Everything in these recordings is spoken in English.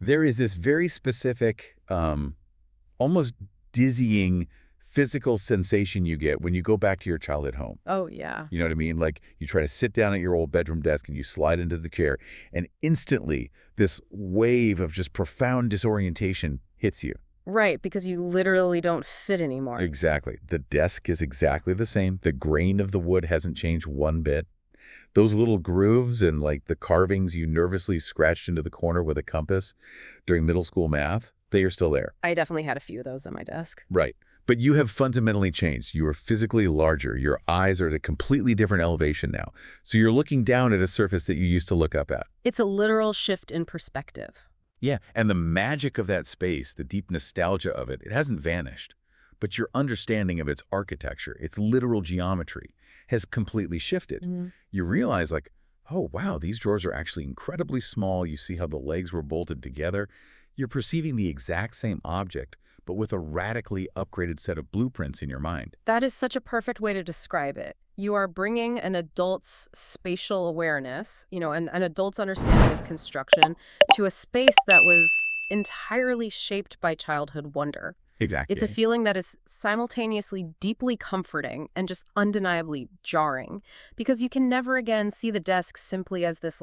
There is this very specific, almost dizzying physical sensation you get when you go back to your childhood home. Oh, yeah. You know what I mean? Like you try to sit down at your old bedroom desk and you slide into the chair, and instantly this wave of just profound disorientation hits you. Right, because you literally don't fit anymore. Exactly. The desk is exactly the same. The grain of the wood hasn't changed one bit. Those little grooves and like the carvings you nervously scratched into the corner with a compass during middle school math, they are still there. I definitely had a few of those on my desk. Right. But you have fundamentally changed. You are physically larger. Your eyes are at a completely different elevation now. So you're looking down at a surface that you used to look up at. It's a literal shift in perspective. Yeah, and the magic of that space, the deep nostalgia of it, it hasn't vanished. But your understanding of its architecture, its literal geometry, has completely shifted. You realize like, oh, wow, these drawers are actually incredibly small. You see how the legs were bolted together. You're perceiving the exact same object, but with a radically upgraded set of blueprints in your mind. That is such a perfect way to describe it. You are bringing an adult's spatial awareness, an adult's understanding of construction, to a space that was entirely shaped by childhood wonder. Exactly. It's a feeling that is simultaneously deeply comforting and just undeniably jarring, because you can never again see the desk simply as this,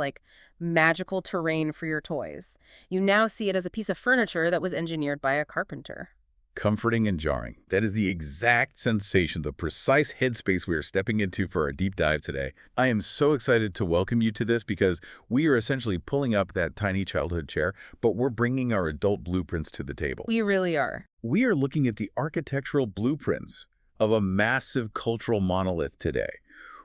magical terrain for your toys. You now see it as a piece of furniture that was engineered by a carpenter. Comforting and jarring. That is the exact sensation, the precise headspace we are stepping into for our deep dive today. I am so excited to welcome you to this because we are essentially pulling up that tiny childhood chair, but we're bringing our adult blueprints to the table. We really are. We are looking at the architectural blueprints of a massive cultural monolith today.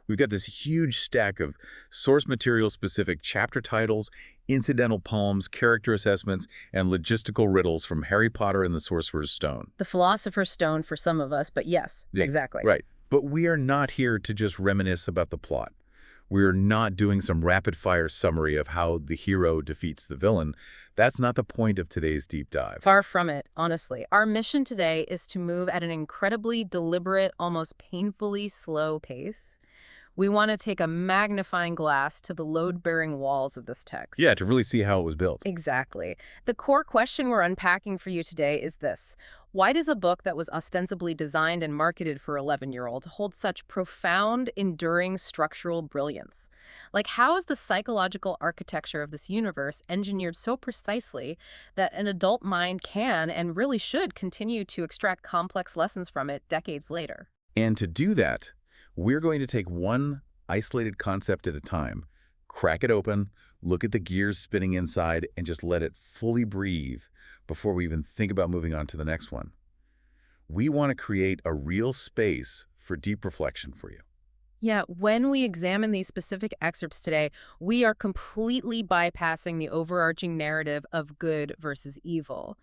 We've got this huge stack of source material-specific chapter titles, incidental poems, character assessments, and logistical riddles from Harry Potter and the Sorcerer's Stone. The Philosopher's Stone for some of us, but yes, exactly. Right. But we are not here to just reminisce about the plot. We are not doing some rapid-fire summary of how the hero defeats the villain. That's not the point of today's deep dive. Far from it, honestly. Our mission today is to move at an incredibly deliberate, almost painfully slow pace. We want to take a magnifying glass to the load-bearing walls of this text. Yeah, to really see how it was built. Exactly. The core question we're unpacking for you today is this. Why does a book that was ostensibly designed and marketed for 11-year-olds hold such profound, enduring structural brilliance? How is the psychological architecture of this universe engineered so precisely that an adult mind can and really should continue to extract complex lessons from it decades later? And to do that, we're going to take one isolated concept at a time, crack it open, look at the gears spinning inside, and just let it fully breathe before we even think about moving on to the next one. We want to create a real space for deep reflection for you. Yeah, when we examine these specific excerpts today, we are completely bypassing the overarching narrative of good versus evil.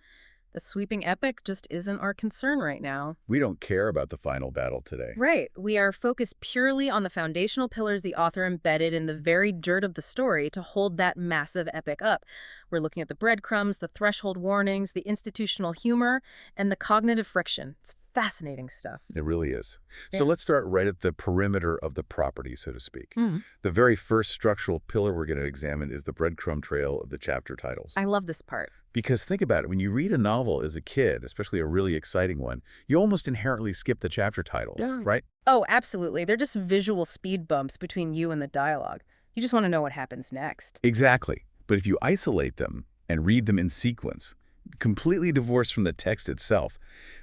The sweeping epic just isn't our concern right now. We don't care about the final battle today. Right. We are focused purely on the foundational pillars the author embedded in the very dirt of the story to hold that massive epic up. We're looking at the breadcrumbs, the threshold warnings, the institutional humor, and the cognitive friction. It's fascinating stuff. It really is. Yeah. So let's start right at the perimeter of the property, so to speak. The very first structural pillar we're going to examine is the breadcrumb trail of the chapter titles. I love this part. Because think about it, when you read a novel as a kid, especially a really exciting one, you almost inherently skip the chapter titles, right? Oh, absolutely. They're just visual speed bumps between you and the dialogue. You just want to know what happens next. Exactly. But if you isolate them and read them in sequence, completely divorced from the text itself,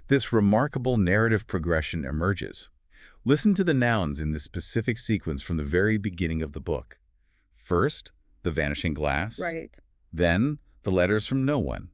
this remarkable narrative progression emerges. Listen to the nouns in this specific sequence from the very beginning of the book. First, the vanishing glass. Right. Then, the letters from no one.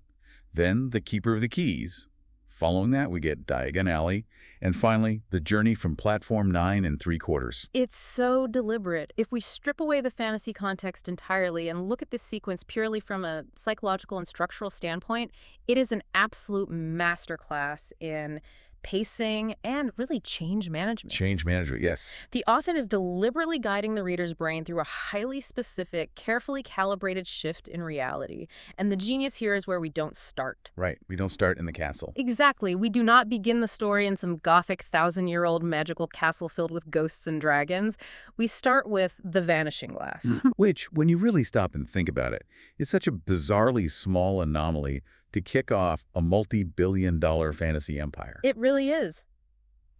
Then, the keeper of the keys. Following that, we get Diagon Alley. And finally, the journey from platform 9 3/4. It's so deliberate. If we strip away the fantasy context entirely and look at this sequence purely from a psychological and structural standpoint, it is an absolute masterclass in pacing, and really change management. Change management, yes. The author is deliberately guiding the reader's brain through a highly specific, carefully calibrated shift in reality. And the genius here is where we don't start. Right. We don't start in the castle. Exactly. We do not begin the story in some gothic 1,000-year-old magical castle filled with ghosts and dragons. We start with the Vanishing Glass. Which, when you really stop and think about it, is such a bizarrely small anomaly to kick off a multi-billion-dollar fantasy empire. It really is.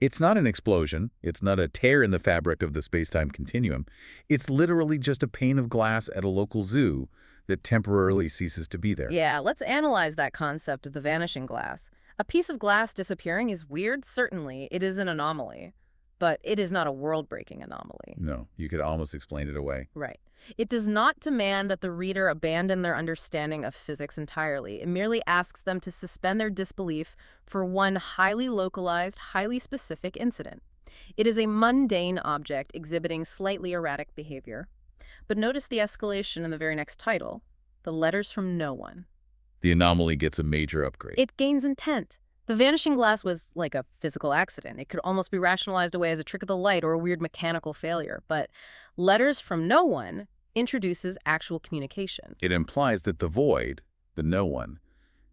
It's not an explosion. It's not a tear in the fabric of the space-time continuum. It's literally just a pane of glass at a local zoo that temporarily ceases to be there. Yeah, let's analyze that concept of the vanishing glass. A piece of glass disappearing is weird, certainly. It is an anomaly. But it is not a world-breaking anomaly. No, you could almost explain it away. Right. It does not demand that the reader abandon their understanding of physics entirely. It merely asks them to suspend their disbelief for one highly localized, highly specific incident. It is a mundane object exhibiting slightly erratic behavior. But notice the escalation in the very next title, The Letters from No One. The anomaly gets a major upgrade. It gains intent. The vanishing glass was like a physical accident. It could almost be rationalized away as a trick of the light or a weird mechanical failure. But Letters from No One introduces actual communication. It implies that the void, the no one,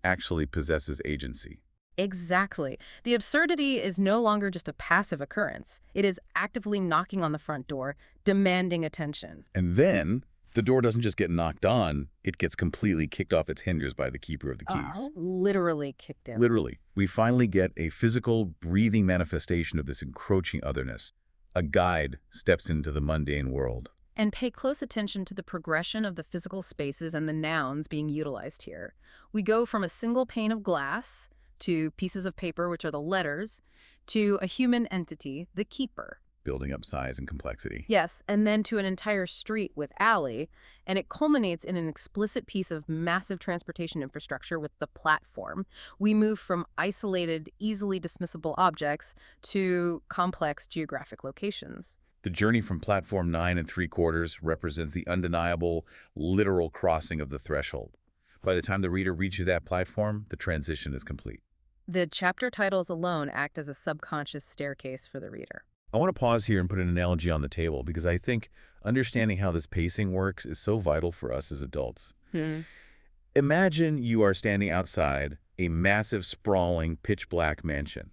actually possesses agency. Exactly. The absurdity is no longer just a passive occurrence. It is actively knocking on the front door, demanding attention. And then the door doesn't just get knocked on, it gets completely kicked off its hinges by the keeper of the keys. Literally kicked in. Literally. We finally get a physical, breathing manifestation of this encroaching otherness. A guide steps into the mundane world. And pay close attention to the progression of the physical spaces and the nouns being utilized here. We go from a single pane of glass to pieces of paper, which are the letters, to a human entity, the keeper. Building up size and complexity. Yes, and then to an entire street with alley, and it culminates in an explicit piece of massive transportation infrastructure with the platform. We move from isolated, easily dismissible objects to complex geographic locations. The journey from platform 9 3/4 represents the undeniable, literal crossing of the threshold. By the time the reader reaches that platform, the transition is complete. The chapter titles alone act as a subconscious staircase for the reader. I want to pause here and put an analogy on the table because I think understanding how this pacing works is so vital for us as adults. Imagine you are standing outside a massive, sprawling, pitch-black mansion,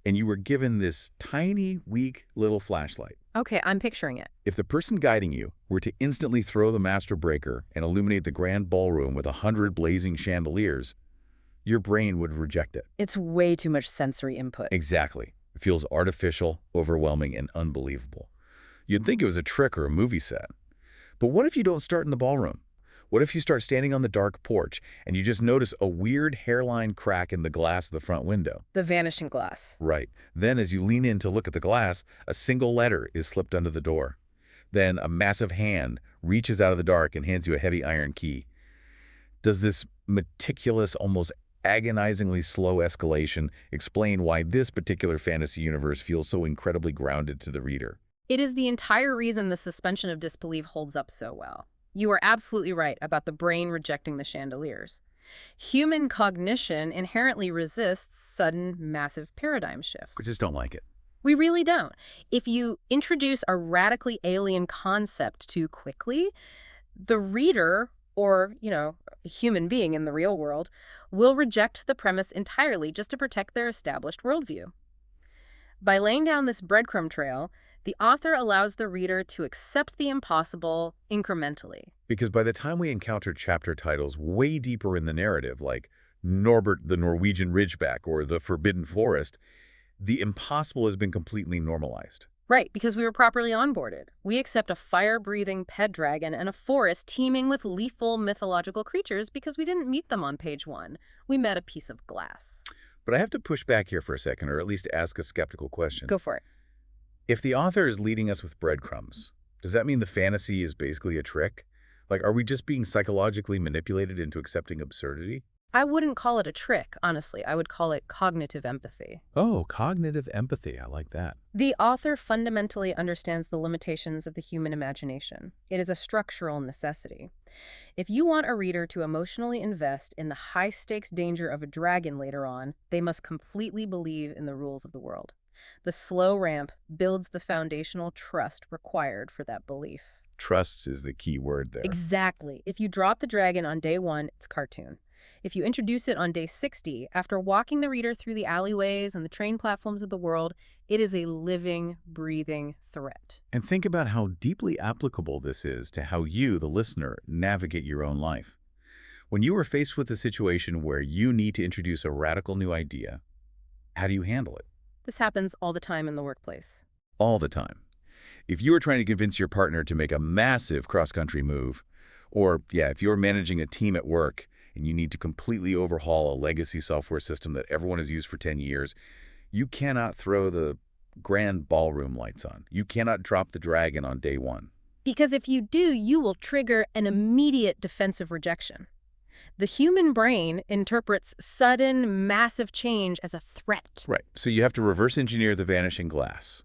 and you were given this tiny, weak little flashlight. Okay, I'm picturing it. If the person guiding you were to instantly throw the master breaker and illuminate the grand ballroom with 100 blazing chandeliers, your brain would reject it. It's way too much sensory input. Exactly. It feels artificial, overwhelming, and unbelievable. You'd think it was a trick or a movie set. But what if you don't start in the ballroom? What if you start standing on the dark porch and you just notice a weird hairline crack in the glass of the front window? The vanishing glass. Right. Then as you lean in to look at the glass, a single letter is slipped under the door. Then a massive hand reaches out of the dark and hands you a heavy iron key. Does this meticulous, almost agonizingly slow escalation explain why this particular fantasy universe feels so incredibly grounded to the reader? It is the entire reason the suspension of disbelief holds up so well. You are absolutely right about the brain rejecting the chandeliers. Human cognition inherently resists sudden, massive paradigm shifts. We just don't like it. We really don't. If you introduce a radically alien concept too quickly, the reader, or, a human being in the real world, will reject the premise entirely just to protect their established worldview. By laying down this breadcrumb trail, the author allows the reader to accept the impossible incrementally. Because by the time we encounter chapter titles way deeper in the narrative, like Norbert the Norwegian Ridgeback or The Forbidden Forest, the impossible has been completely normalized. Right, because we were properly onboarded. We accept a fire-breathing pet dragon and a forest teeming with lethal mythological creatures because we didn't meet them on page 1. We met a piece of glass. But I have to push back here for a second, or at least ask a skeptical question. Go for it. If the author is leading us with breadcrumbs, does that mean the fantasy is basically a trick? Like, are we just being psychologically manipulated into accepting absurdity? I wouldn't call it a trick, honestly. I would call it cognitive empathy. Oh, cognitive empathy. I like that. The author fundamentally understands the limitations of the human imagination. It is a structural necessity. If you want a reader to emotionally invest in the high-stakes danger of a dragon later on, they must completely believe in the rules of the world. The slow ramp builds the foundational trust required for that belief. Trust is the key word there. Exactly. If you drop the dragon on day 1, it's cartoon. If you introduce it on day 60, after walking the reader through the alleyways and the train platforms of the world, it is a living, breathing threat. And think about how deeply applicable this is to how you, the listener, navigate your own life. When you are faced with a situation where you need to introduce a radical new idea, how do you handle it? This happens all the time in the workplace. All the time. If you are trying to convince your partner to make a massive cross-country move, or, if you're managing a team at work and you need to completely overhaul a legacy software system that everyone has used for 10 years, you cannot throw the grand ballroom lights on. You cannot drop the dragon on day 1. Because if you do, you will trigger an immediate defensive rejection. The human brain interprets sudden, massive change as a threat. Right. So you have to reverse engineer the vanishing glass.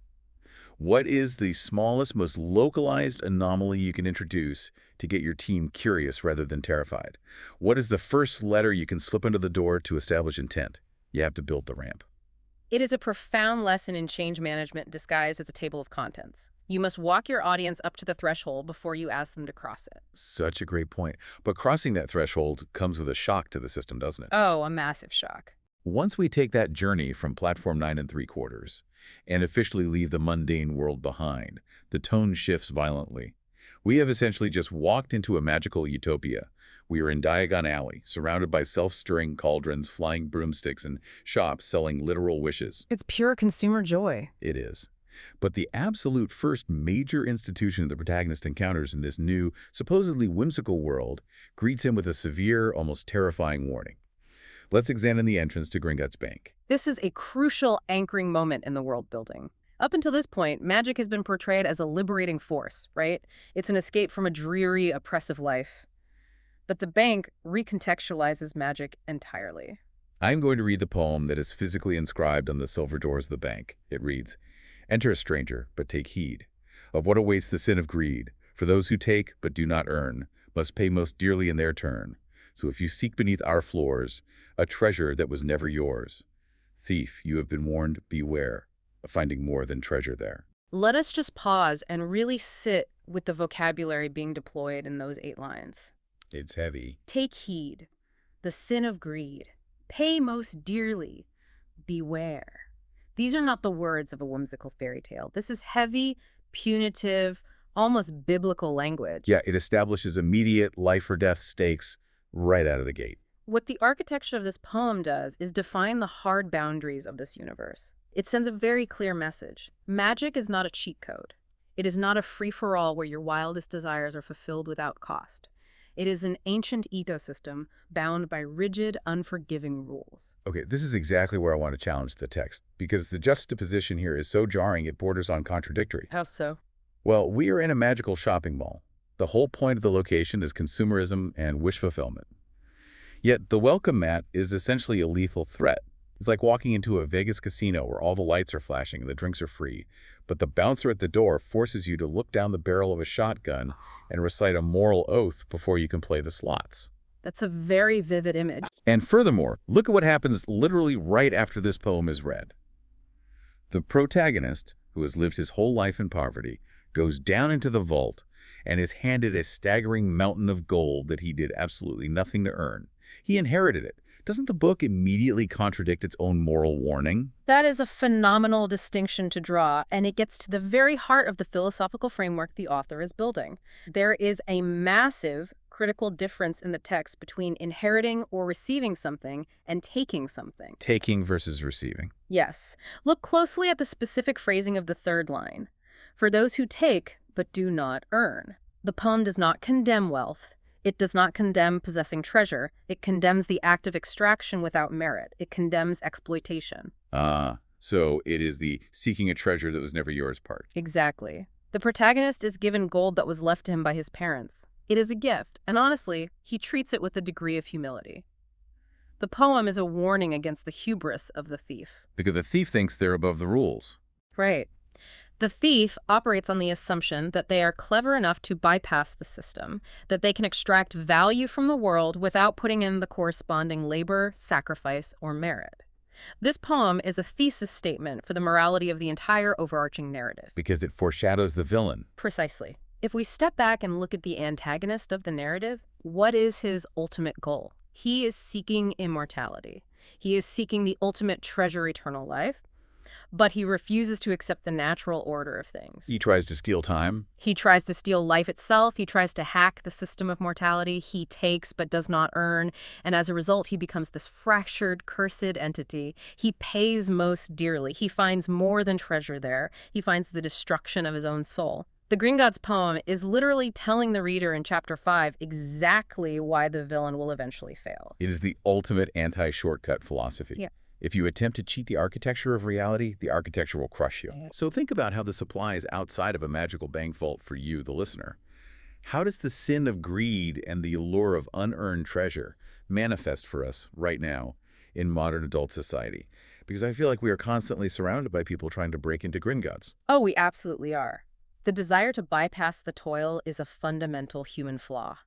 What is the smallest, most localized anomaly you can introduce to get your team curious rather than terrified? What is the first letter you can slip into the door to establish intent? You have to build the ramp. It is a profound lesson in change management disguised as a table of contents. You must walk your audience up to the threshold before you ask them to cross it. Such a great point. But crossing that threshold comes with a shock to the system, doesn't it? Oh, a massive shock. Once we take that journey from platform 9 3/4 and officially leave the mundane world behind, the tone shifts violently. We have essentially just walked into a magical utopia. We are in Diagon Alley, surrounded by self-stirring cauldrons, flying broomsticks, and shops selling literal wishes. It's pure consumer joy. It is. But the absolute first major institution the protagonist encounters in this new, supposedly whimsical world greets him with a severe, almost terrifying warning. Let's examine the entrance to Gringotts Bank. This is a crucial anchoring moment in the world building. Up until this point, magic has been portrayed as a liberating force, right? It's an escape from a dreary, oppressive life. But the bank recontextualizes magic entirely. I'm going to read the poem that is physically inscribed on the silver doors of the bank. It reads, "Enter a stranger, but take heed of what awaits the sin of greed. For those who take, but do not earn, must pay most dearly in their turn. So if you seek beneath our floors a treasure that was never yours, thief, you have been warned, beware of finding more than treasure there." Let us just pause and really sit with the vocabulary being deployed in those 8 lines. It's heavy. Take heed, the sin of greed. Pay most dearly, beware. These are not the words of a whimsical fairy tale. This is heavy, punitive, almost biblical language. Yeah, it establishes immediate life or death stakes right out of the gate. What the architecture of this poem does is define the hard boundaries of this universe. It sends a very clear message. Magic is not a cheat code. It is not a free-for-all where your wildest desires are fulfilled without cost. It is an ancient ecosystem bound by rigid, unforgiving rules. Okay, this is exactly where I want to challenge the text, because the juxtaposition here is so jarring it borders on contradictory. How so? Well, we are in a magical shopping mall. The whole point of the location is consumerism and wish fulfillment. Yet the welcome mat is essentially a lethal threat. It's like walking into a Vegas casino where all the lights are flashing and the drinks are free, but the bouncer at the door forces you to look down the barrel of a shotgun and recite a moral oath before you can play the slots. That's a very vivid image. And furthermore, look at what happens literally right after this poem is read. The protagonist, who has lived his whole life in poverty, goes down into the vault and is handed a staggering mountain of gold that he did absolutely nothing to earn. He inherited it. Doesn't the book immediately contradict its own moral warning? That is a phenomenal distinction to draw, and it gets to the very heart of the philosophical framework the author is building. There is a massive critical difference in the text between inheriting or receiving something and taking something. Taking versus receiving. Yes. Look closely at the specific phrasing of the 3rd line. For those who take but do not earn. The poem does not condemn wealth. It does not condemn possessing treasure. It condemns the act of extraction without merit. It condemns exploitation. So it is the seeking a treasure that was never yours part. Exactly. The protagonist is given gold that was left to him by his parents. It is a gift, and honestly, he treats it with a degree of humility. The poem is a warning against the hubris of the thief. Because the thief thinks they're above the rules. Right. The thief operates on the assumption that they are clever enough to bypass the system, that they can extract value from the world without putting in the corresponding labor, sacrifice, or merit. This poem is a thesis statement for the morality of the entire overarching narrative. Because it foreshadows the villain. Precisely. If we step back and look at the antagonist of the narrative, what is his ultimate goal? He is seeking immortality. He is seeking the ultimate treasure, eternal life. But he refuses to accept the natural order of things. He tries to steal time. He tries to steal life itself. He tries to hack the system of mortality. He takes but does not earn. And as a result, he becomes this fractured, cursed entity. He pays most dearly. He finds more than treasure there. He finds the destruction of his own soul. The Gringotts poem is literally telling the reader in Chapter 5 exactly why the villain will eventually fail. It is the ultimate anti-shortcut philosophy. Yeah. If you attempt to cheat the architecture of reality, the architecture will crush you. So think about how this applies outside of a magical bank vault for you, the listener. How does the sin of greed and the allure of unearned treasure manifest for us right now in modern adult society? Because I feel like we are constantly surrounded by people trying to break into Gringotts. Oh, we absolutely are. The desire to bypass the toil is a fundamental human flaw.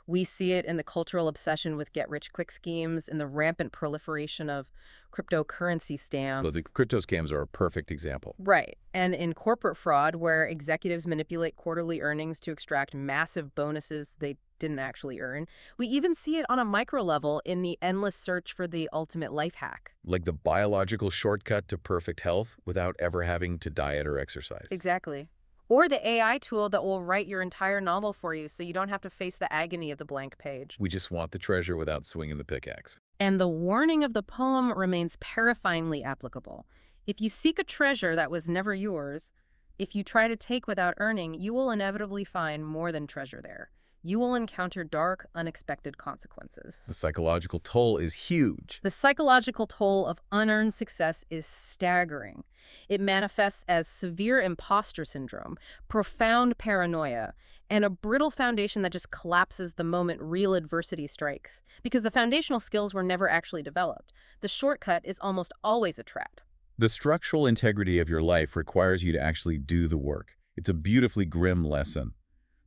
We see it in the cultural obsession with get-rich-quick schemes, in the rampant proliferation of cryptocurrency scams. Well, the crypto scams are a perfect example. Right. And in corporate fraud, where executives manipulate quarterly earnings to extract massive bonuses they didn't actually earn. We even see it on a micro level in the endless search for the ultimate life hack. Like the biological shortcut to perfect health without ever having to diet or exercise. Exactly. Or the AI tool that will write your entire novel for you so you don't have to face the agony of the blank page. We just want the treasure without swinging the pickaxe. And the warning of the poem remains terrifyingly applicable. If you seek a treasure that was never yours, if you try to take without earning, you will inevitably find more than treasure there. You will encounter dark, unexpected consequences. The psychological toll is huge. The psychological toll of unearned success is staggering. It manifests as severe imposter syndrome, profound paranoia, and a brittle foundation that just collapses the moment real adversity strikes. Because the foundational skills were never actually developed. The shortcut is almost always a trap. The structural integrity of your life requires you to actually do the work. It's a beautifully grim lesson.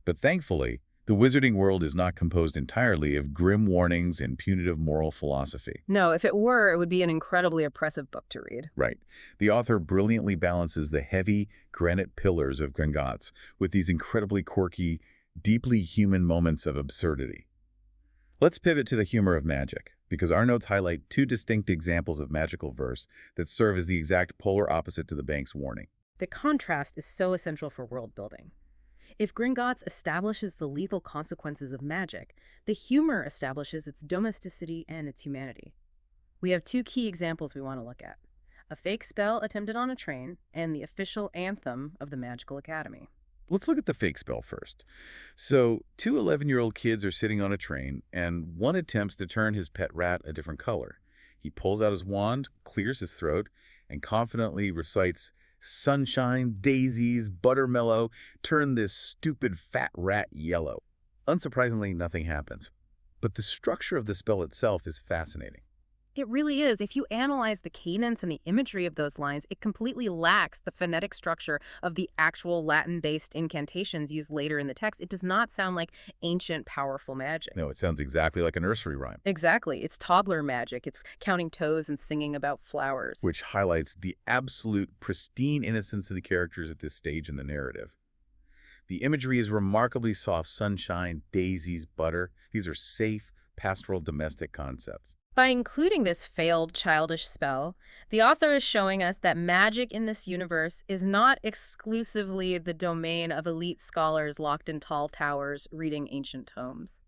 But thankfully, the wizarding world is not composed entirely of grim warnings and punitive moral philosophy. No, if it were, it would be an incredibly oppressive book to read. Right. The author brilliantly balances the heavy granite pillars of Gringotts with these incredibly quirky, deeply human moments of absurdity. Let's pivot to the humor of magic, because our notes highlight two distinct examples of magical verse that serve as the exact polar opposite to the bank's warning. The contrast is so essential for world building. If Gringotts establishes the lethal consequences of magic, the humor establishes its domesticity and its humanity. We have two key examples we want to look at: a fake spell attempted on a train and the official anthem of the Magical Academy. Let's look at the fake spell first. So, two 11-year-old kids are sitting on a train, and one attempts to turn his pet rat a different color. He pulls out his wand, clears his throat, and confidently recites, "Sunshine, daisies, buttermellow, turn this stupid fat rat yellow." Unsurprisingly, nothing happens. But the structure of the spell itself is fascinating. It really is. If you analyze the cadence and the imagery of those lines, it completely lacks the phonetic structure of the actual Latin-based incantations used later in the text. It does not sound like ancient, powerful magic. No, it sounds exactly like a nursery rhyme. Exactly. It's toddler magic. It's counting toes and singing about flowers. Which highlights the absolute pristine innocence of the characters at this stage in the narrative. The imagery is remarkably soft. Sunshine, daisies, butter. These are safe, pastoral, domestic concepts. By including this failed childish spell, the author is showing us that magic in this universe is not exclusively the domain of elite scholars locked in tall towers reading ancient tomes.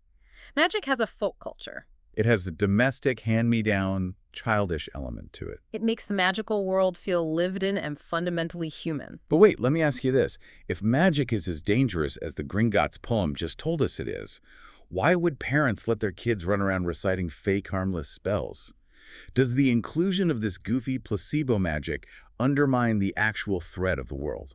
Magic has a folk culture. It has a domestic, hand-me-down, childish element to it. It makes the magical world feel lived in and fundamentally human. But wait, let me ask you this. If magic is as dangerous as the Gringotts poem just told us it is, why would parents let their kids run around reciting fake, harmless spells? Does the inclusion of this goofy placebo magic undermine the actual threat of the world?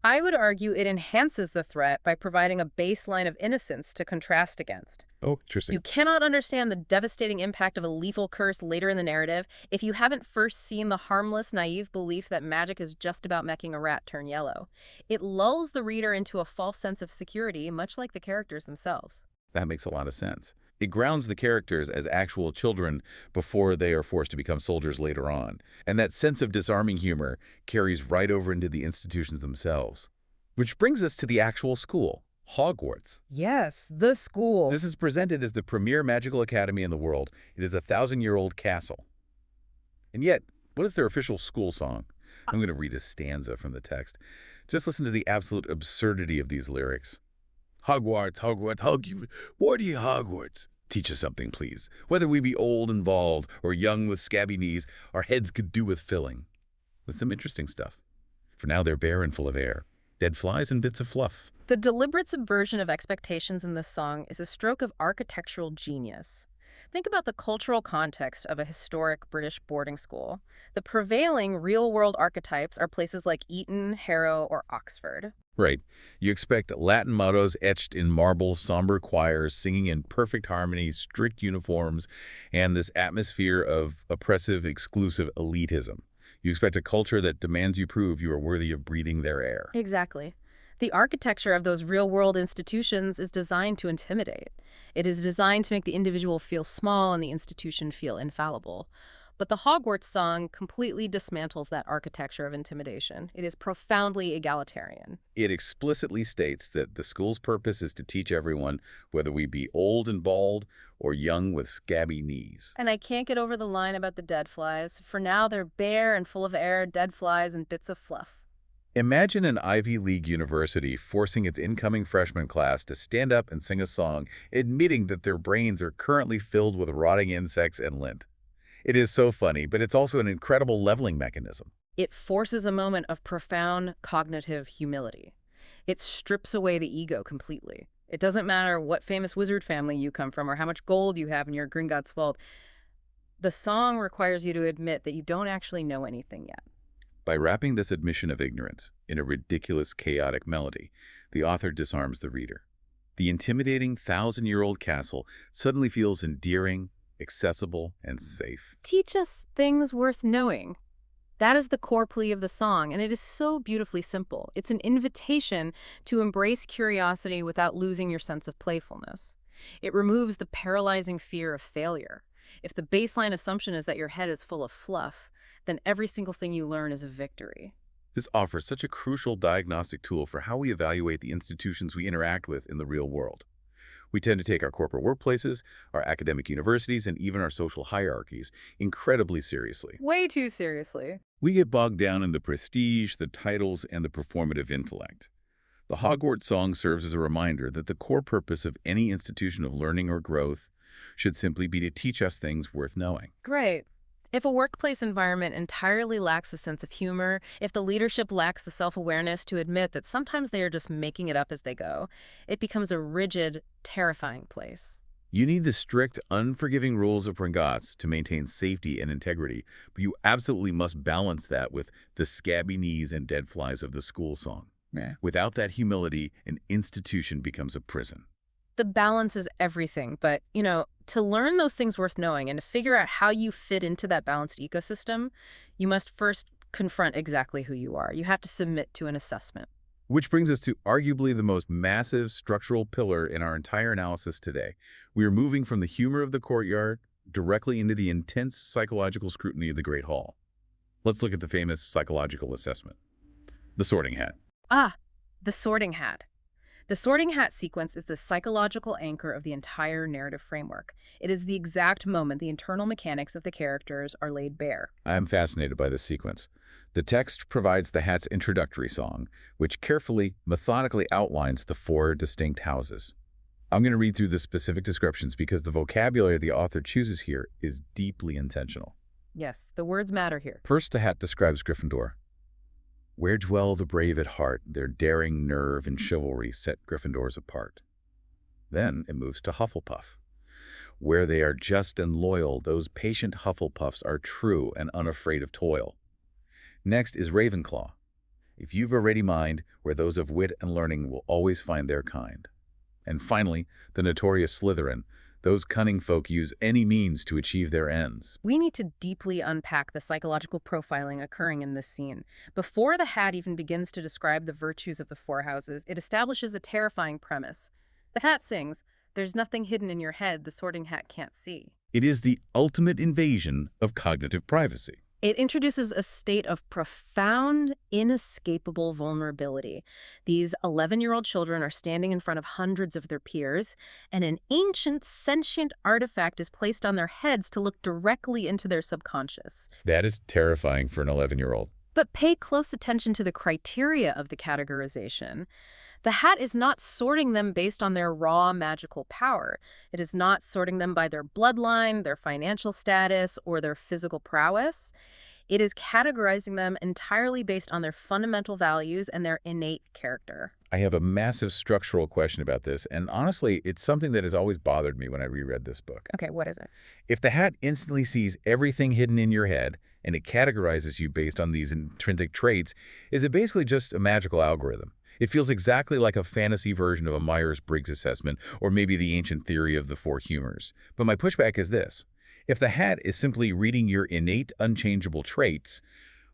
I would argue it enhances the threat by providing a baseline of innocence to contrast against. Oh, interesting. You cannot understand the devastating impact of a lethal curse later in the narrative if you haven't first seen the harmless, naive belief that magic is just about making a rat turn yellow. It lulls the reader into a false sense of security, much like the characters themselves. That makes a lot of sense. It grounds the characters as actual children before they are forced to become soldiers later on. And that sense of disarming humor carries right over into the institutions themselves. Which brings us to the actual school, Hogwarts. Yes, the school. This is presented as the premier magical academy in the world. It is a 1,000-year-old castle. And yet, what is their official school song? I'm going to read a stanza from the text. Just listen to the absolute absurdity of these lyrics. Hogwarts, Hogwarts, what are you, Hogwarts? Teach us something, please. Whether we be old and bald or young with scabby knees, our heads could do with filling. With some interesting stuff. For now they're bare and full of air, dead flies and bits of fluff. The deliberate subversion of expectations in this song is a stroke of architectural genius. Think about the cultural context of a historic British boarding school. The prevailing real-world archetypes are places like Eton, Harrow, or Oxford. Right. You expect Latin mottos etched in marble, somber choirs, singing in perfect harmony, strict uniforms, and this atmosphere of oppressive, exclusive elitism. You expect a culture that demands you prove you are worthy of breathing their air. Exactly. The architecture of those real-world institutions is designed to intimidate. It is designed to make the individual feel small and the institution feel infallible. But the Hogwarts song completely dismantles that architecture of intimidation. It is profoundly egalitarian. It explicitly states that the school's purpose is to teach everyone, whether we be old and bald or young with scabby knees. And I can't get over the line about the dead flies. For now, they're bare and full of air, dead flies, and bits of fluff. Imagine an Ivy League university forcing its incoming freshman class to stand up and sing a song, admitting that their brains are currently filled with rotting insects and lint. It is so funny, but it's also an incredible leveling mechanism. It forces a moment of profound cognitive humility. It strips away the ego completely. It doesn't matter what famous wizard family you come from or how much gold you have in your Gringotts vault. The song requires you to admit that you don't actually know anything yet. By wrapping this admission of ignorance in a ridiculous, chaotic melody, the author disarms the reader. The intimidating 1,000-year-old castle suddenly feels endearing, accessible, and safe. Teach us things worth knowing. That is the core plea of the song, and it is so beautifully simple. It's an invitation to embrace curiosity without losing your sense of playfulness. It removes the paralyzing fear of failure. If the baseline assumption is that your head is full of fluff, then every single thing you learn is a victory. This offers such a crucial diagnostic tool for how we evaluate the institutions we interact with in the real world. We tend to take our corporate workplaces, our academic universities, and even our social hierarchies incredibly seriously. Way too seriously. We get bogged down in the prestige, the titles, and the performative intellect. The Hogwarts song serves as a reminder that the core purpose of any institution of learning or growth should simply be to teach us things worth knowing. Great. If a workplace environment entirely lacks a sense of humor, if the leadership lacks the self-awareness to admit that sometimes they are just making it up as they go, it becomes a rigid, terrifying place. You need the strict, unforgiving rules of Gringotts to maintain safety and integrity, but you absolutely must balance that with the scabby knees and dead flies of the school song. Without that humility, an institution becomes a prison. The balance is everything, but, to learn those things worth knowing and to figure out how you fit into that balanced ecosystem, you must first confront exactly who you are. You have to submit to an assessment. Which brings us to arguably the most massive structural pillar in our entire analysis today. We are moving from the humor of the courtyard directly into the intense psychological scrutiny of the Great Hall. Let's look at the famous psychological assessment. The sorting hat. The sorting hat. The sorting hat sequence is the psychological anchor of the entire narrative framework. It is the exact moment the internal mechanics of the characters are laid bare. I am fascinated by this sequence. The text provides the hat's introductory song, which carefully, methodically outlines the 4 distinct houses. I'm going to read through the specific descriptions because the vocabulary the author chooses here is deeply intentional. Yes, the words matter here. First, the hat describes Gryffindor. Where dwell the brave at heart, their daring nerve and chivalry set Gryffindors apart. Then it moves to Hufflepuff. Where they are just and loyal, those patient Hufflepuffs are true and unafraid of toil. Next is Ravenclaw, If you've a ready mind, where those of wit and learning will always find their kind. And finally, the notorious Slytherin. Those cunning folk use any means to achieve their ends. We need to deeply unpack the psychological profiling occurring in this scene. Before the hat even begins to describe the virtues of the four houses, it establishes a terrifying premise. The hat sings, "There's nothing hidden in your head the Sorting Hat can't see." It is the ultimate invasion of cognitive privacy. It introduces a state of profound, inescapable vulnerability. These 11-year-old children are standing in front of hundreds of their peers, and an ancient, sentient artifact is placed on their heads to look directly into their subconscious. That is terrifying for an 11-year-old. But pay close attention to the criteria of the categorization. The hat is not sorting them based on their raw magical power. It is not sorting them by their bloodline, their financial status, or their physical prowess. It is categorizing them entirely based on their fundamental values and their innate character. I have a massive structural question about this, and honestly, it's something that has always bothered me when I reread this book. Okay, what is it? If the hat instantly sees everything hidden in your head, and it categorizes you based on these intrinsic traits, is it basically just a magical algorithm? It feels exactly like a fantasy version of a Myers-Briggs assessment, or maybe the ancient theory of the four humors. But my pushback is this. If the hat is simply reading your innate, unchangeable traits,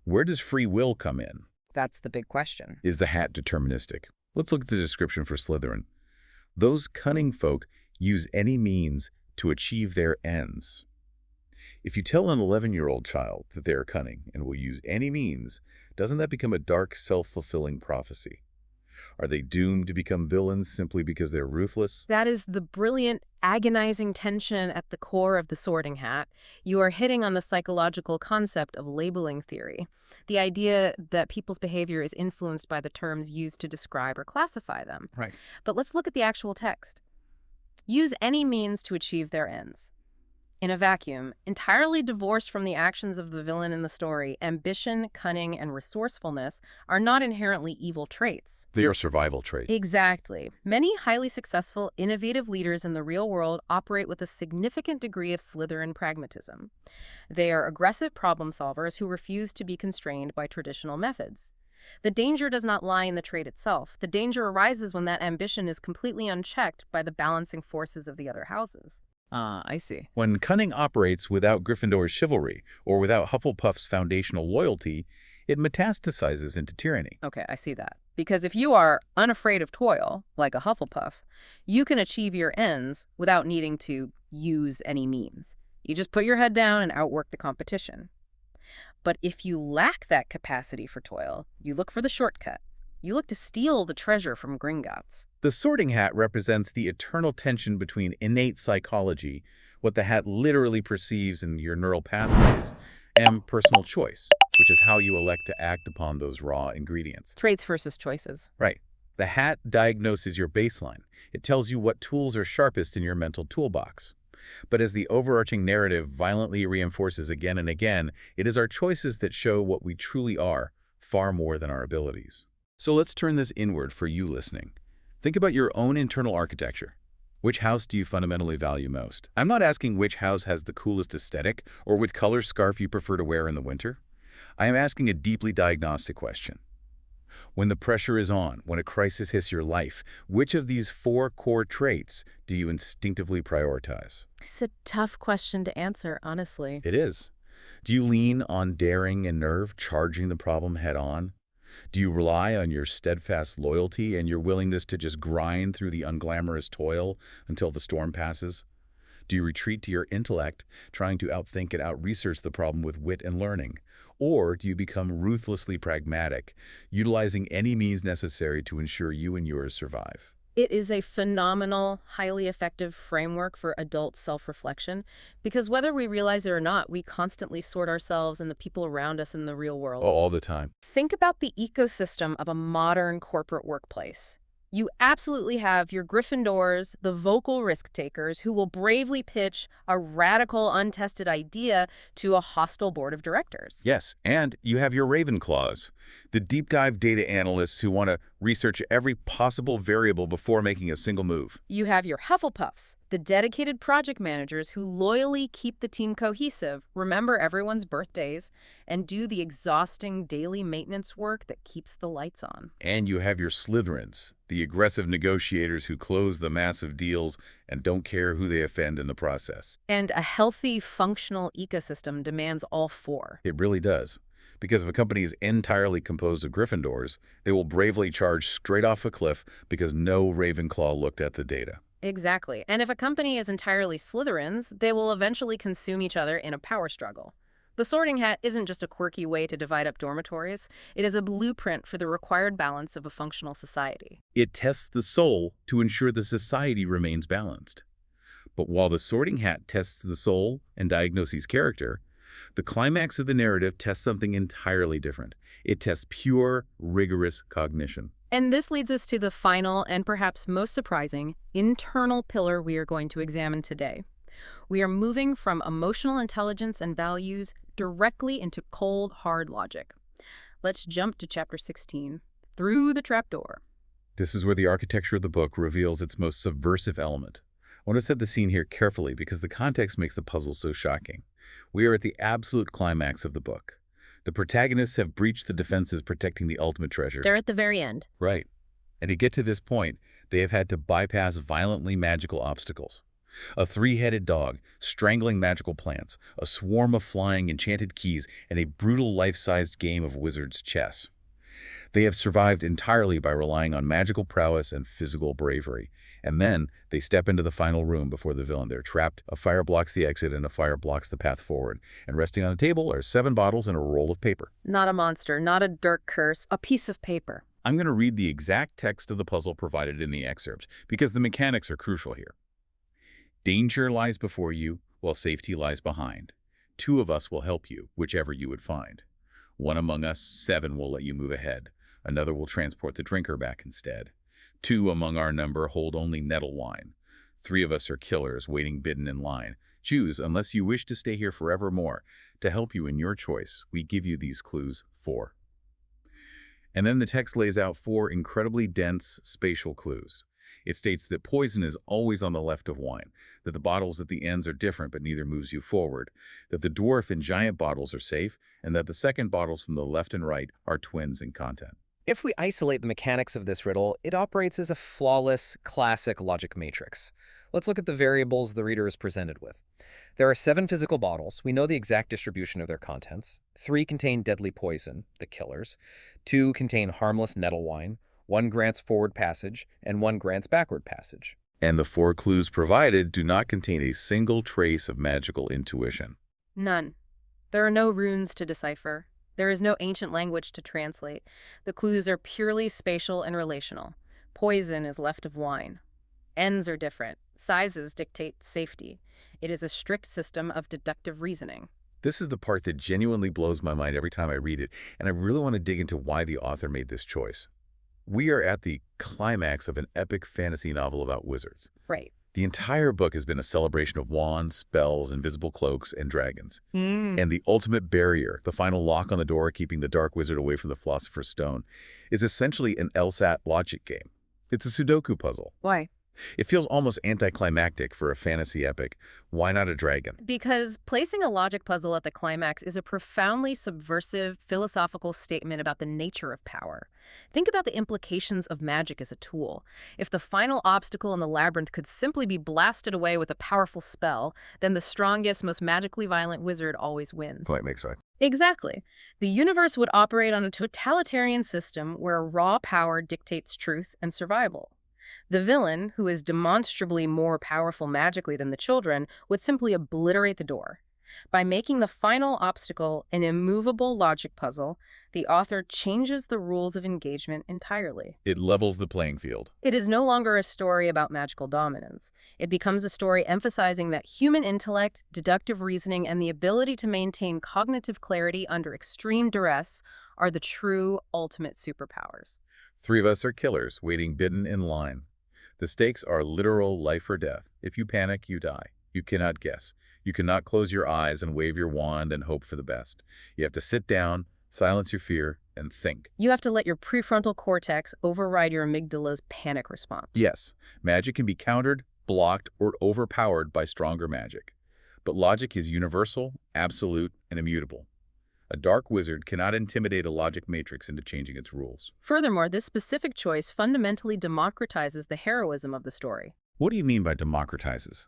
where does free will come in? That's the big question. Is the hat deterministic? Let's look at the description for Slytherin. Those cunning folk use any means to achieve their ends. If you tell an 11-year-old child that they are cunning and will use any means, doesn't that become a dark, self-fulfilling prophecy? Are they doomed to become villains simply because they're ruthless? That is the brilliant, agonizing tension at the core of the Sorting Hat. You are hitting on the psychological concept of labeling theory, the idea that people's behavior is influenced by the terms used to describe or classify them. Right. But let's look at the actual text. Use any means to achieve their ends. In a vacuum, entirely divorced from the actions of the villain in the story, ambition, cunning, and resourcefulness are not inherently evil traits. They are survival traits. Exactly. Many highly successful, innovative leaders in the real world operate with a significant degree of Slytherin pragmatism. They are aggressive problem solvers who refuse to be constrained by traditional methods. The danger does not lie in the trait itself. The danger arises when that ambition is completely unchecked by the balancing forces of the other houses. I see. When cunning operates without Gryffindor's chivalry or without Hufflepuff's foundational loyalty, it metastasizes into tyranny. Okay, I see that. Because if you are unafraid of toil, like a Hufflepuff, you can achieve your ends without needing to use any means. You just put your head down and outwork the competition. But if you lack that capacity for toil, you look for the shortcut. You look to steal the treasure from Gringotts. The Sorting Hat represents the eternal tension between innate psychology, what the hat literally perceives in your neural pathways, and personal choice, which is how you elect to act upon those raw ingredients. Traits versus choices. Right. The hat diagnoses your baseline. It tells you what tools are sharpest in your mental toolbox. But as the overarching narrative violently reinforces again and again, it is our choices that show what we truly are, far more than our abilities. So let's turn this inward for you listening. Think about your own internal architecture. Which house do you fundamentally value most? I'm not asking which house has the coolest aesthetic or which color scarf you prefer to wear in the winter. I am asking a deeply diagnostic question. When the pressure is on, when a crisis hits your life, which of these four core traits do you instinctively prioritize? It's a tough question to answer, honestly. It is. Do you lean on daring and nerve, charging the problem head on? Do you rely on your steadfast loyalty and your willingness to just grind through the unglamorous toil until the storm passes? Do you retreat to your intellect, trying to outthink and out-research the problem with wit and learning? Or do you become ruthlessly pragmatic, utilizing any means necessary to ensure you and yours survive? It is a phenomenal, highly effective framework for adult self-reflection because whether we realize it or not, we constantly sort ourselves and the people around us in the real world. Oh, all the time. Think about the ecosystem of a modern corporate workplace. You absolutely have your Gryffindors, the vocal risk takers, who will bravely pitch a radical, untested idea to a hostile board of directors. Yes, and you have your Ravenclaws, the deep dive data analysts who want to research every possible variable before making a single move. You have your Hufflepuffs, the dedicated project managers who loyally keep the team cohesive, remember everyone's birthdays, and do the exhausting daily maintenance work that keeps the lights on. And you have your Slytherins, the aggressive negotiators who close the massive deals and don't care who they offend in the process. And a healthy, functional ecosystem demands all four. It really does. Because if a company is entirely composed of Gryffindors, they will bravely charge straight off a cliff because no Ravenclaw looked at the data. Exactly. And if a company is entirely Slytherins, they will eventually consume each other in a power struggle. The Sorting Hat isn't just a quirky way to divide up dormitories. It is a blueprint for the required balance of a functional society. It tests the soul to ensure the society remains balanced. But while the Sorting Hat tests the soul and diagnoses character, the climax of the narrative tests something entirely different. It tests pure, rigorous cognition. And this leads us to the final and perhaps most surprising internal pillar we are going to examine today. We are moving from emotional intelligence and values directly into cold, hard logic. Let's jump to Chapter 16, Through the Trapdoor. This is where the architecture of the book reveals its most subversive element. I want to set the scene here carefully because the context makes the puzzle so shocking. We are at the absolute climax of the book. The protagonists have breached the defenses protecting the ultimate treasure. They're at the very end. Right. And to get to this point, they have had to bypass violently magical obstacles. A three-headed dog, strangling magical plants, a swarm of flying enchanted keys, and a brutal life-sized game of wizard's chess. They have survived entirely by relying on magical prowess and physical bravery. And then they step into the final room before the villain. They're trapped. A fire blocks the exit and a fire blocks the path forward. And resting on the table are 7 bottles and a roll of paper. Not a monster, not a dark curse, a piece of paper. I'm going to read the exact text of the puzzle provided in the excerpt because the mechanics are crucial here. Danger lies before you, while safety lies behind. 2 of us will help you, whichever you would find. 1 among us, 7 will let you move ahead. Another will transport the drinker back instead. 2 among our number hold only nettle wine. 3 of us are killers waiting bidden in line. Choose, unless you wish to stay here forevermore. To help you in your choice, we give you these clues. 4. And then the text lays out 4 incredibly dense spatial clues. It states that poison is always on the left of wine, that the bottles at the ends are different but neither moves you forward, that the dwarf and giant bottles are safe, and that the second bottles from the left and right are twins in content. If we isolate the mechanics of this riddle, it operates as a flawless, classic logic matrix. Let's look at the variables the reader is presented with. There are 7 physical bottles. We know the exact distribution of their contents. 3 contain deadly poison, the killers. 2 contain harmless nettle wine. 1 grants forward passage, and 1 grants backward passage. And the 4 clues provided do not contain a single trace of magical intuition. None. There are no runes to decipher. There is no ancient language to translate. The clues are purely spatial and relational. Poison is left of wine. Ends are different. Sizes dictate safety. It is a strict system of deductive reasoning. This is the part that genuinely blows my mind every time I read it, and I really want to dig into why the author made this choice. We are at the climax of an epic fantasy novel about wizards. Right. The entire book has been a celebration of wands, spells, invisible cloaks, and dragons. And the ultimate barrier, the final lock on the door keeping the dark wizard away from the Philosopher's Stone, is essentially an LSAT logic game. It's a Sudoku puzzle. Why? It feels almost anticlimactic for a fantasy epic. Why not a dragon? Because placing a logic puzzle at the climax is a profoundly subversive philosophical statement about the nature of power. Think about the implications of magic as a tool. If the final obstacle in the labyrinth could simply be blasted away with a powerful spell, then the strongest, most magically violent wizard always wins. Point makes right. Exactly. The universe would operate on a totalitarian system where raw power dictates truth and survival. The villain, who is demonstrably more powerful magically than the children, would simply obliterate the door. By making the final obstacle an immovable logic puzzle, the author changes the rules of engagement entirely. It levels the playing field. It is no longer a story about magical dominance. It becomes a story emphasizing that human intellect, deductive reasoning, and the ability to maintain cognitive clarity under extreme duress are the true ultimate superpowers. 3 of us are killers, waiting bidden in line. The stakes are literal life or death. If you panic, you die. You cannot guess. You cannot close your eyes and wave your wand and hope for the best. You have to sit down, silence your fear, and think. You have to let your prefrontal cortex override your amygdala's panic response. Yes, magic can be countered, blocked, or overpowered by stronger magic. But logic is universal, absolute, and immutable. A dark wizard cannot intimidate a logic matrix into changing its rules. Furthermore, this specific choice fundamentally democratizes the heroism of the story. What do you mean by democratizes?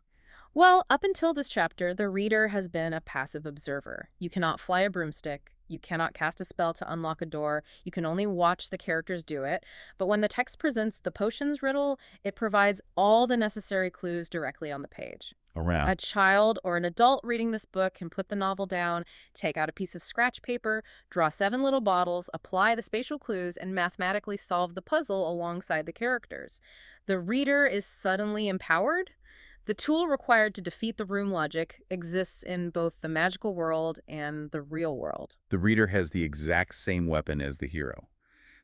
Well, up until this chapter, the reader has been a passive observer. You cannot fly a broomstick. You cannot cast a spell to unlock a door. You can only watch the characters do it. But when the text presents the potions riddle, it provides all the necessary clues directly on the page. A child or an adult reading this book can put the novel down, take out a piece of scratch paper, draw 7 little bottles, apply the spatial clues, and mathematically solve the puzzle alongside the characters. The reader is suddenly empowered. The tool required to defeat the room logic exists in both the magical world and the real world. The reader has the exact same weapon as the hero.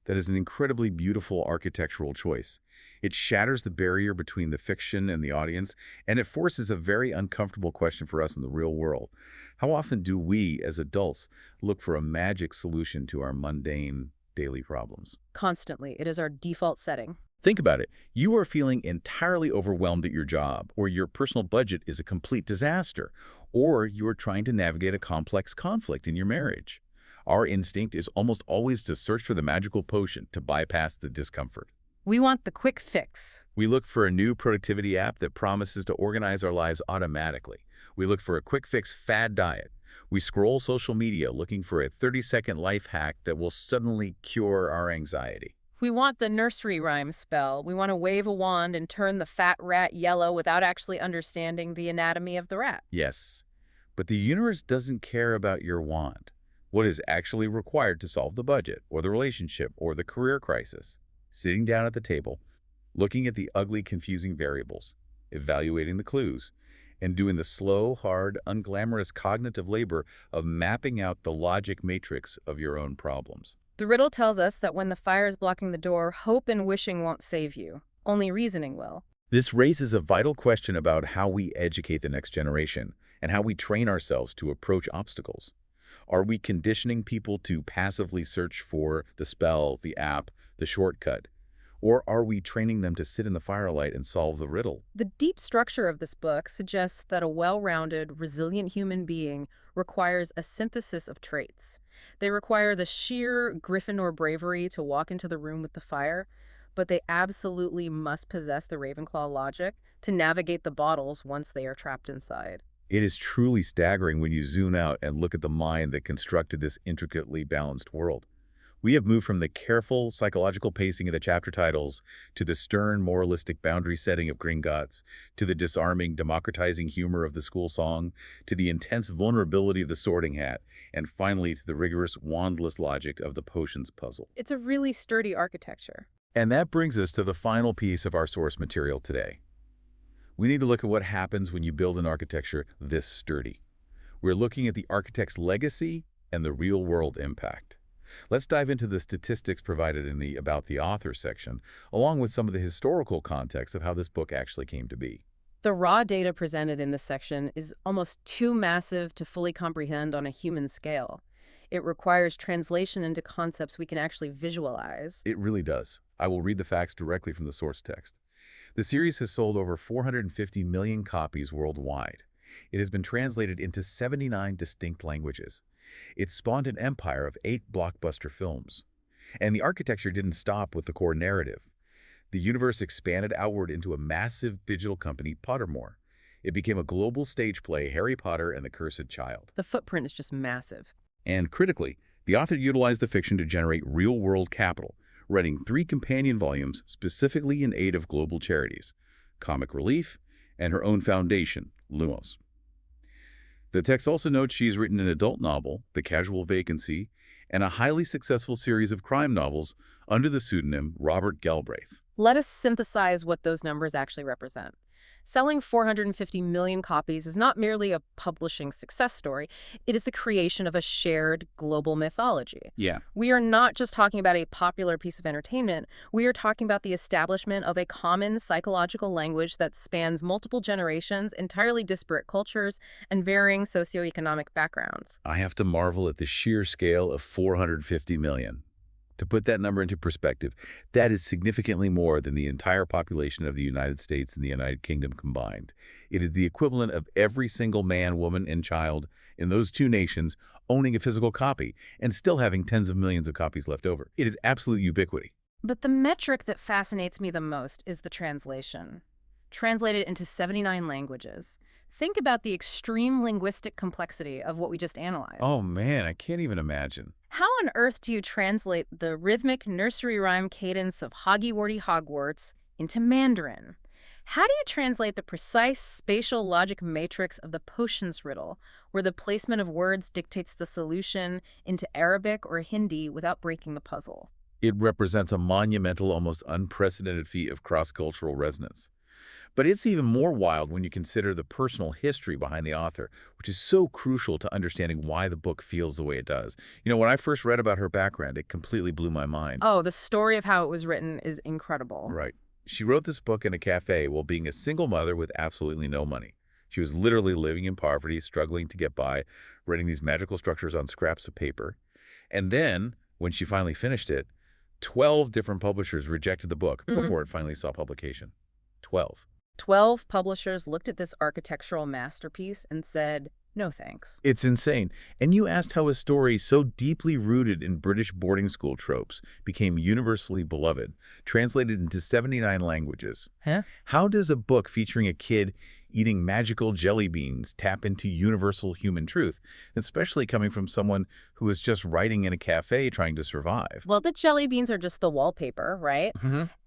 That is an incredibly beautiful architectural choice. It shatters the barrier between the fiction and the audience, and it forces a very uncomfortable question for us in the real world. How often do we, as adults, look for a magic solution to our mundane daily problems? Constantly. It is our default setting. Think about it. You are feeling entirely overwhelmed at your job, or your personal budget is a complete disaster, or you are trying to navigate a complex conflict in your marriage. Our instinct is almost always to search for the magical potion to bypass the discomfort. We want the quick fix. We look for a new productivity app that promises to organize our lives automatically. We look for a quick fix fad diet. We scroll social media looking for a 30-second life hack that will suddenly cure our anxiety. We want the nursery rhyme spell. We want to wave a wand and turn the fat rat yellow without actually understanding the anatomy of the rat. Yes, but the universe doesn't care about your wand. What is actually required to solve the budget, or the relationship, or the career crisis? Sitting down at the table, looking at the ugly, confusing variables, evaluating the clues, and doing the slow, hard, unglamorous cognitive labor of mapping out the logic matrix of your own problems. The riddle tells us that when the fire is blocking the door, hope and wishing won't save you. Only reasoning will. This raises a vital question about how we educate the next generation and how we train ourselves to approach obstacles. Are we conditioning people to passively search for the spell, the app, the shortcut? Or are we training them to sit in the firelight and solve the riddle? The deep structure of this book suggests that a well-rounded, resilient human being requires a synthesis of traits. They require the sheer Gryffindor bravery to walk into the room with the fire, but they absolutely must possess the Ravenclaw logic to navigate the bottles once they are trapped inside. It is truly staggering when you zoom out and look at the mind that constructed this intricately balanced world. We have moved from the careful psychological pacing of the chapter titles to the stern moralistic boundary setting of Gringotts, to the disarming, democratizing humor of the school song, to the intense vulnerability of the sorting hat, and finally to the rigorous, wandless logic of the potions puzzle. It's a really sturdy architecture. And that brings us to the final piece of our source material today. We need to look at what happens when you build an architecture this sturdy. We're looking at the architect's legacy and the real-world impact. Let's dive into the statistics provided in the About the Author section, along with some of the historical context of how this book actually came to be. The raw data presented in this section is almost too massive to fully comprehend on a human scale. It requires translation into concepts we can actually visualize. It really does. I will read the facts directly from the source text. The series has sold over 450 million copies worldwide. It has been translated into 79 distinct languages. It spawned an empire of 8 blockbuster films. And the architecture didn't stop with the core narrative. The universe expanded outward into a massive digital company, Pottermore. It became a global stage play, Harry Potter and the Cursed Child. The footprint is just massive. And critically, the author utilized the fiction to generate real-world capital, writing 3 companion volumes specifically in aid of global charities, Comic Relief, and her own foundation, Lumos. The text also notes she's written an adult novel, The Casual Vacancy, and a highly successful series of crime novels under the pseudonym Robert Galbraith. Let us synthesize what those numbers actually represent. Selling 450 million copies is not merely a publishing success story. It is the creation of a shared global mythology. Yeah. We are not just talking about a popular piece of entertainment. We are talking about the establishment of a common psychological language that spans multiple generations, entirely disparate cultures, and varying socioeconomic backgrounds. I have to marvel at the sheer scale of 450 million. To put that number into perspective, that is significantly more than the entire population of the United States and the United Kingdom combined. It is the equivalent of every single man, woman, and child in those two nations owning a physical copy and still having tens of millions of copies left over. It is absolute ubiquity. But the metric that fascinates me the most is the translation. Translated into 79 languages. Think about the extreme linguistic complexity of what we just analyzed. Oh man, I can't even imagine. How on earth do you translate the rhythmic nursery rhyme cadence of Hoggy-Wordy Hogwarts into Mandarin? How do you translate the precise spatial logic matrix of the potions riddle, where the placement of words dictates the solution, into Arabic or Hindi without breaking the puzzle? It represents a monumental, almost unprecedented feat of cross-cultural resonance. But it's even more wild when you consider the personal history behind the author, which is so crucial to understanding why the book feels the way it does. You know, when I first read about her background, it completely blew my mind. Oh, the story of how it was written is incredible. Right. She wrote this book in a cafe while being a single mother with absolutely no money. She was literally living in poverty, struggling to get by, writing these magical structures on scraps of paper. And then, when she finally finished it, 12 different publishers rejected the book before it finally saw publication. 12. 12 publishers looked at this architectural masterpiece and said, no thanks. It's insane. And you asked how a story so deeply rooted in British boarding school tropes became universally beloved, translated into 79 languages. Huh? How does a book featuring a kid eating magical jelly beans tap into universal human truth, especially coming from someone who is just writing in a cafe trying to survive? Well, the jelly beans are just the wallpaper, right?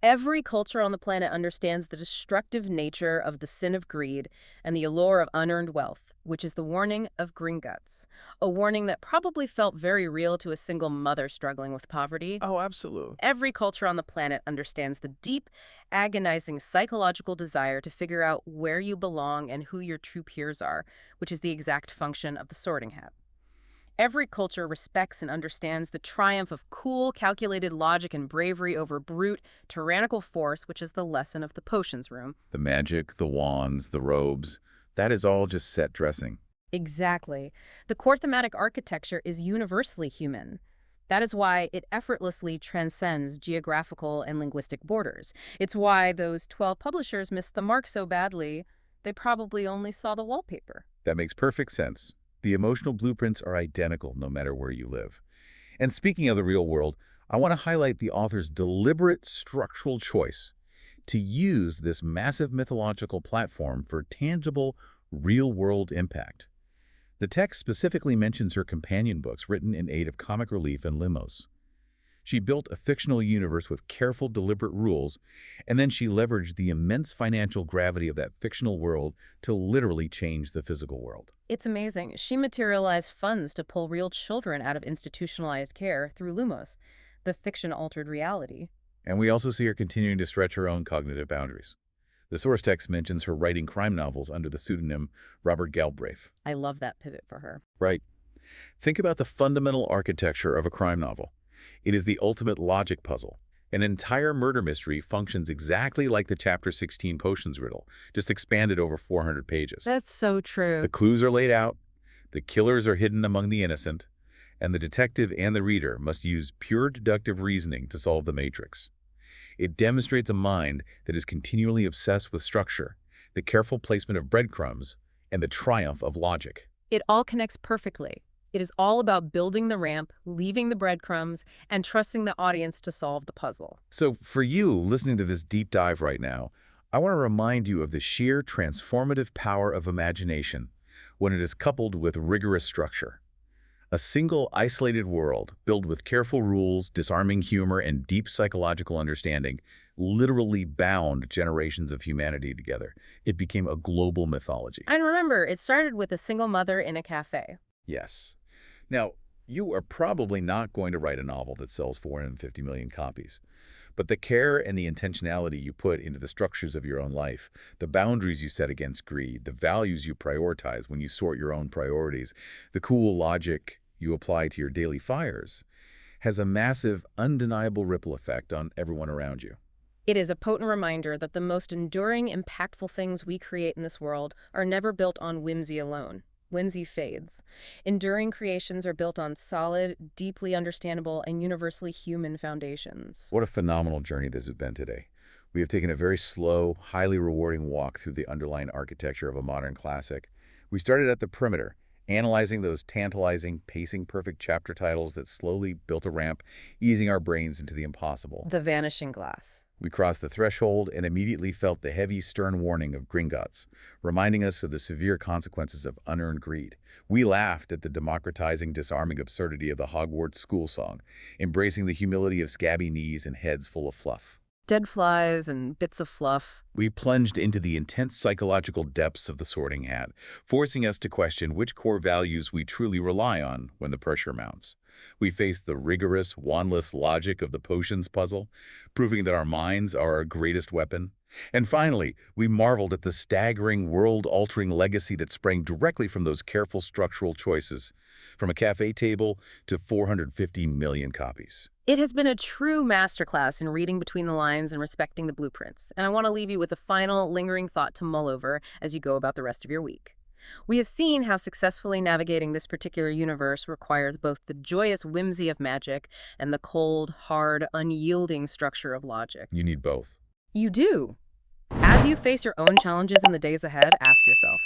Every culture on the planet understands the destructive nature of the sin of greed and the allure of unearned wealth, which is the warning of Gringotts, a warning that probably felt very real to a single mother struggling with poverty. Oh, absolutely. Every culture on the planet understands the deep, agonizing psychological desire to figure out where you belong and who your true peers are, which is the exact function of the sorting hat. Every culture respects and understands the triumph of cool, calculated logic and bravery over brute, tyrannical force, which is the lesson of the potions room. The magic, the wands, the robes, that is all just set dressing. Exactly. The core thematic architecture is universally human. That is why it effortlessly transcends geographical and linguistic borders. It's why those 12 publishers missed the mark so badly, they probably only saw the wallpaper. That makes perfect sense. The emotional blueprints are identical no matter where you live. And speaking of the real world, I want to highlight the author's deliberate structural choice to use this massive mythological platform for tangible, real-world impact. The text specifically mentions her companion books written in aid of comic relief and limos. She built a fictional universe with careful, deliberate rules, and then she leveraged the immense financial gravity of that fictional world to literally change the physical world. It's amazing. She materialized funds to pull real children out of institutionalized care through Lumos, the fiction-altered reality. And we also see her continuing to stretch her own cognitive boundaries. The source text mentions her writing crime novels under the pseudonym Robert Galbraith. I love that pivot for her. Right. Think about the fundamental architecture of a crime novel. It is the ultimate logic puzzle. An entire murder mystery functions exactly like the Chapter 16 potions riddle, just expanded over 400 pages. That's so true. The clues are laid out, the killers are hidden among the innocent, and the detective and the reader must use pure deductive reasoning to solve the matrix. It demonstrates a mind that is continually obsessed with structure, the careful placement of breadcrumbs, and the triumph of logic. It all connects perfectly. It is all about building the ramp, leaving the breadcrumbs, and trusting the audience to solve the puzzle. So for you, listening to this deep dive right now, I want to remind you of the sheer transformative power of imagination when it is coupled with rigorous structure. A single, isolated world, built with careful rules, disarming humor, and deep psychological understanding, literally bound generations of humanity together. It became a global mythology. And remember, it started with a single mother in a cafe. Yes. Now, you are probably not going to write a novel that sells 450 million copies. But the care and the intentionality you put into the structures of your own life, the boundaries you set against greed, the values you prioritize when you sort your own priorities, the cool logic you apply to your daily fires, has a massive, undeniable ripple effect on everyone around you. It is a potent reminder that the most enduring, impactful things we create in this world are never built on whimsy alone. whimsy fades. Enduring creations are built on solid, deeply understandable, and universally human foundations. What a phenomenal journey this has been today. We have taken a very slow, highly rewarding walk through the underlying architecture of a modern classic. We started at the perimeter, analyzing those tantalizing, pacing-perfect chapter titles that slowly built a ramp, easing our brains into the impossible. The Vanishing Glass. We crossed the threshold and immediately felt the heavy, stern warning of Gringotts, reminding us of the severe consequences of unearned greed. We laughed at the democratizing, disarming absurdity of the Hogwarts school song, embracing the humility of scabby knees and heads full of fluff. Dead flies and bits of fluff. We plunged into the intense psychological depths of the Sorting Hat, forcing us to question which core values we truly rely on when the pressure mounts. We faced the rigorous, wandless logic of the potions puzzle, proving that our minds are our greatest weapon. And finally, we marveled at the staggering, world-altering legacy that sprang directly from those careful structural choices, from a café table to 450 million copies. It has been a true masterclass in reading between the lines and respecting the blueprints, and I want to leave you with a final, lingering thought to mull over as you go about the rest of your week. We have seen how successfully navigating this particular universe requires both the joyous whimsy of magic and the cold, hard, unyielding structure of logic. You need both. You do. As you face your own challenges in the days ahead, ask yourself,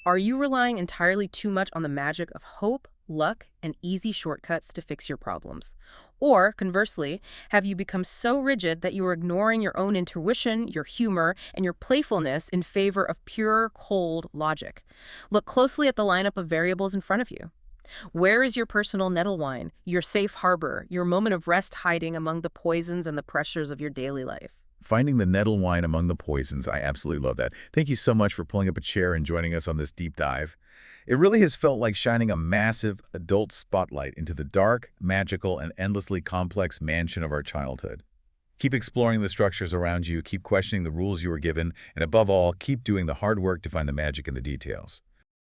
are you relying entirely too much on the magic of hope, luck, and easy shortcuts to fix your problems? Or, conversely, have you become so rigid that you are ignoring your own intuition, your humor, and your playfulness in favor of pure, cold logic? Look closely at the lineup of variables in front of you. Where is your personal nettle wine, your safe harbor, your moment of rest hiding among the poisons and the pressures of your daily life? Finding the nettle wine among the poisons, I absolutely love that. Thank you so much for pulling up a chair and joining us on this deep dive. It really has felt like shining a massive adult spotlight into the dark, magical, and endlessly complex mansion of our childhood. Keep exploring the structures around you, keep questioning the rules you were given, and above all, keep doing the hard work to find the magic in the details.